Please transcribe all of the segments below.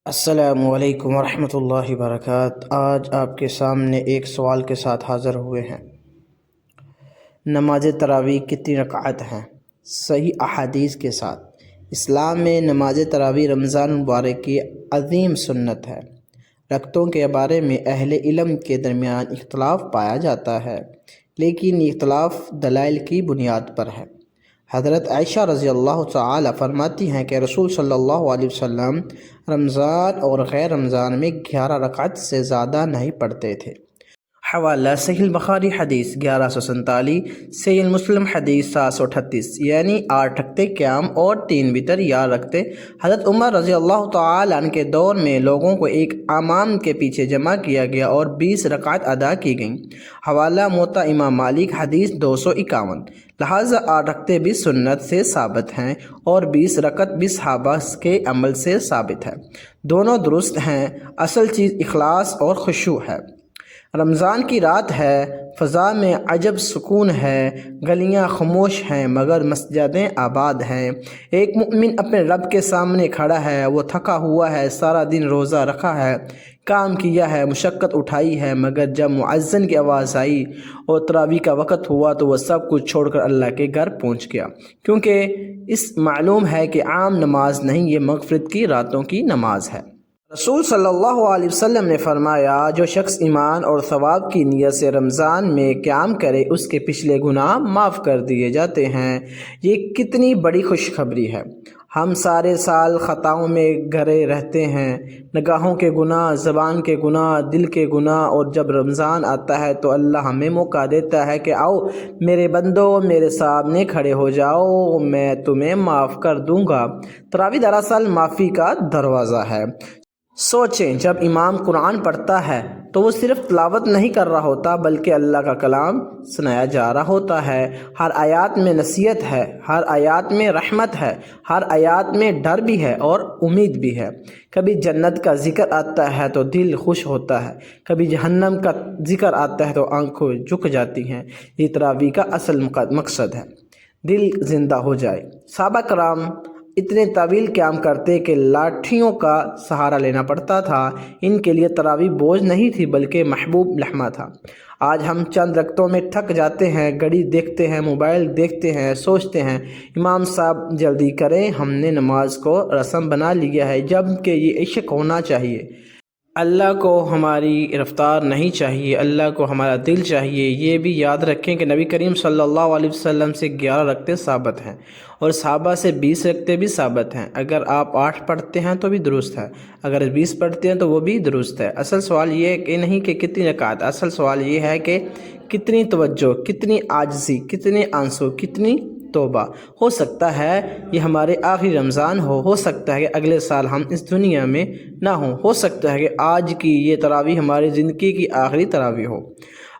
السلام علیکم ورحمۃ اللہ وبرکاتہ۔ آج آپ کے سامنے ایک سوال کے ساتھ حاضر ہوئے ہیں۔ نماز تراویح کتنی رکعت ہیں؟ صحیح احادیث کے ساتھ۔ اسلام میں نماز تراویح رمضان مبارک کی عظیم سنت ہے۔ رکعتوں کے بارے میں اہل علم کے درمیان اختلاف پایا جاتا ہے، لیکن یہ اختلاف دلائل کی بنیاد پر ہے۔ حضرت عائشہ رضی اللہ تعالی فرماتی ہیں کہ رسول صلی اللہ علیہ وسلم رمضان اور غیر رمضان میں 11 رکعت سے زیادہ نہیں پڑھتے تھے۔ حوالہ صحیح البخاری حدیث 1147، صحیح مسلم حدیث 738، یعنی 8 رکعتیں قیام اور 3 وتر یا رکعتیں۔ حضرت عمر رضی اللہ تعالی عنہ کے دور میں لوگوں کو ایک امام کے پیچھے جمع کیا گیا اور 20 رکعت ادا کی گئیں۔ حوالہ موطا امام مالک حدیث 251۔ لہٰذا 8 رکعتیں بھی سنت سے ثابت ہیں اور 20 رکعت بھی صحابہ کے عمل سے ثابت ہے۔ دونوں درست ہیں۔ اصل چیز اخلاص اور خشوع ہے۔ رمضان کی رات ہے، فضا میں عجب سکون ہے، گلیاں خاموش ہیں مگر مسجدیں آباد ہیں۔ ایک مومن اپنے رب کے سامنے کھڑا ہے، وہ تھکا ہوا ہے، سارا دن روزہ رکھا ہے، کام کیا ہے، مشقت اٹھائی ہے، مگر جب مؤذن کی آواز آئی اور تراویح کا وقت ہوا تو وہ سب کچھ چھوڑ کر اللہ کے گھر پہنچ گیا، کیونکہ اس معلوم ہے کہ عام نماز نہیں، یہ مغفرت کی راتوں کی نماز ہے۔ رسول صلی اللہ علیہ وسلم نے فرمایا، جو شخص ایمان اور ثواب کی نیت سے رمضان میں قیام کرے اس کے پچھلے گناہ معاف کر دیے جاتے ہیں۔ یہ کتنی بڑی خوشخبری ہے۔ ہم سارے سال خطاؤں میں گھرے رہتے ہیں، نگاہوں کے گناہ، زبان کے گناہ، دل کے گناہ، اور جب رمضان آتا ہے تو اللہ ہمیں موقع دیتا ہے کہ آؤ میرے بندو، میرے سامنے کھڑے ہو جاؤ، میں تمہیں معاف کر دوں گا۔ تراویح دراصل معافی کا دروازہ ہے۔ سوچیں، جب امام قرآن پڑھتا ہے تو وہ صرف تلاوت نہیں کر رہا ہوتا بلکہ اللہ کا کلام سنایا جا رہا ہوتا ہے۔ ہر آیات میں نصیحت ہے، ہر آیات میں رحمت ہے، ہر آیات میں ڈر بھی ہے اور امید بھی ہے۔ کبھی جنت کا ذکر آتا ہے تو دل خوش ہوتا ہے، کبھی جہنم کا ذکر آتا ہے تو آنکھیں جھک جاتی ہیں۔ یہ تراویح کا اصل مقصد ہے، دل زندہ ہو جائے۔ صحابہ کرام اتنے طویل قیام کرتے کہ لاٹھیوں کا سہارا لینا پڑتا تھا۔ ان کے لیے تراویح بوجھ نہیں تھی بلکہ محبوب لمحہ تھا۔ آج ہم چند رکعتوں میں تھک جاتے ہیں، گھڑی دیکھتے ہیں، موبائل دیکھتے ہیں، سوچتے ہیں امام صاحب جلدی کریں۔ ہم نے نماز کو رسم بنا لیا ہے، جبکہ یہ عشق ہونا چاہیے۔ اللہ کو ہماری رفتار نہیں چاہیے، اللہ کو ہمارا دل چاہیے۔ یہ بھی یاد رکھیں کہ نبی کریم صلی اللہ علیہ وسلم سے 11 رکعتیں ثابت ہیں اور صحابہ سے 20 رکعتیں بھی ثابت ہیں۔ اگر آپ 8 پڑھتے ہیں تو بھی درست ہے، اگر 20 پڑھتے ہیں تو وہ بھی درست ہے۔ اصل سوال یہ کہ نہیں کہ کتنی رکعت، اصل سوال یہ ہے کہ کتنی توجہ، کتنی عاجزی، کتنے آنسو، کتنی توبہ۔ ہو سکتا ہے یہ ہمارے آخری رمضان ہو سکتا ہے کہ اگلے سال ہم اس دنیا میں نہ ہوں، ہو سکتا ہے کہ آج کی یہ تراویح ہماری زندگی کی آخری تراویح ہو۔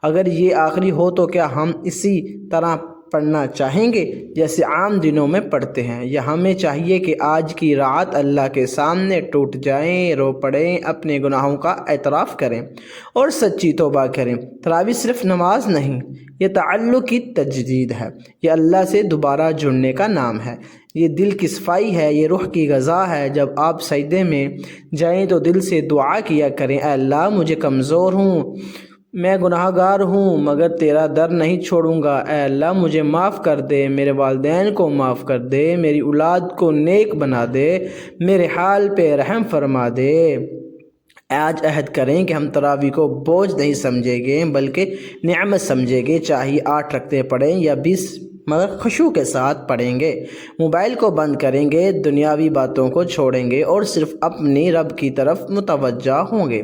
اگر یہ آخری ہو تو کیا ہم اسی طرح پڑھنا چاہیں گے جیسے عام دنوں میں پڑھتے ہیں، یا ہمیں چاہیے کہ آج کی رات اللہ کے سامنے ٹوٹ جائیں، رو پڑیں، اپنے گناہوں کا اعتراف کریں اور سچی توبہ کریں؟ تراویح صرف نماز نہیں، یہ تعلق کی تجدید ہے، یہ اللہ سے دوبارہ جڑنے کا نام ہے، یہ دل کی صفائی ہے، یہ روح کی غذا ہے۔ جب آپ سجدے میں جائیں تو دل سے دعا کیا کریں، اے اللہ مجھے کمزور ہوں، میں گناہ گار ہوں، مگر تیرا در نہیں چھوڑوں گا۔ اے اللہ مجھے معاف کر دے، میرے والدین کو معاف کر دے، میری اولاد کو نیک بنا دے، میرے حال پہ رحم فرما دے۔ آج عہد کریں کہ ہم تراویح کو بوجھ نہیں سمجھیں گے بلکہ نعمت سمجھیں گے، چاہے 8 رکعتیں پڑھیں یا 20، مگر خشوع کے ساتھ پڑھیں گے۔ موبائل کو بند کریں گے، دنیاوی باتوں کو چھوڑیں گے اور صرف اپنی رب کی طرف متوجہ ہوں گے،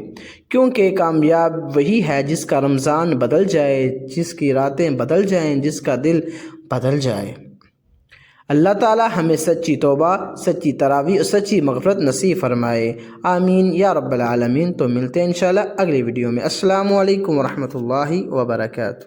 کیونکہ کامیاب وہی ہے جس کا رمضان بدل جائے، جس کی راتیں بدل جائیں، جس کا دل بدل جائے۔ اللہ تعالی ہمیں سچی توبہ، سچی تراویح اور سچی مغفرت نصیب فرمائے، آمین یا رب العالمین۔ تو ملتے ہیں انشاءاللہ اگلی ویڈیو میں۔ السلام علیکم ورحمۃ اللہ وبرکاتہ۔